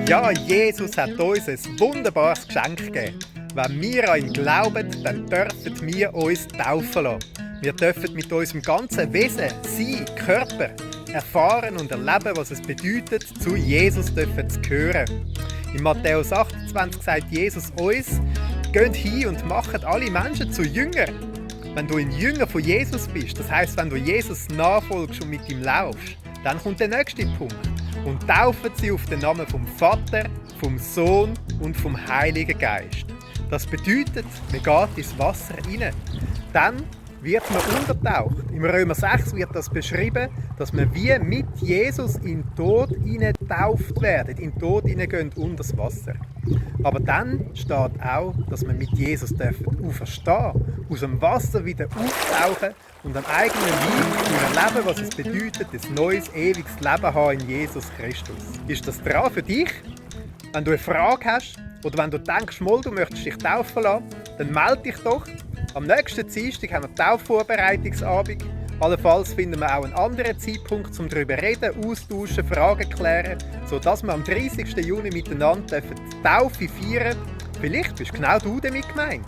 Ja, Jesus hat uns ein wunderbares Geschenk gegeben. Wenn wir an ihn glauben, dann dürfen wir uns taufen lassen. Wir dürfen mit unserem ganzen Wesen, Sein, Körper erfahren und erleben, was es bedeutet, zu Jesus zu gehören. In Matthäus 28 sagt Jesus uns: Geht hin und macht alle Menschen zu Jüngern. Wenn du ein Jünger von Jesus bist, das heisst, wenn du Jesus nachfolgst und mit ihm laufst, dann kommt der nächste Punkt. Und taufen sie auf den Namen vom Vater, vom Sohn und vom Heiligen Geist. Das bedeutet, man geht ins Wasser rein. Dann wird man untertaucht. Im Römer 6 wird das beschrieben, dass wir wie mit Jesus in den Tod getauft werden, in den Tod hineingehen unter das Wasser. Aber dann steht auch, dass wir mit Jesus auferstehen dürfen, aus dem Wasser wieder auftauchen und am eigenen Leib erleben, was es bedeutet, ein neues, ewiges Leben haben in Jesus Christus. Ist das dran für dich? Wenn du eine Frage hast oder wenn du denkst, du möchtest dich taufen lassen, dann melde dich doch. Am nächsten Dienstag haben wir Taufvorbereitungsabend. Allenfalls finden wir auch einen anderen Zeitpunkt, um darüber zu reden, austauschen, Fragen klären, sodass wir am 30. Juni miteinander die Taufe feiern dürfen. Vielleicht bist genau du damit gemeint.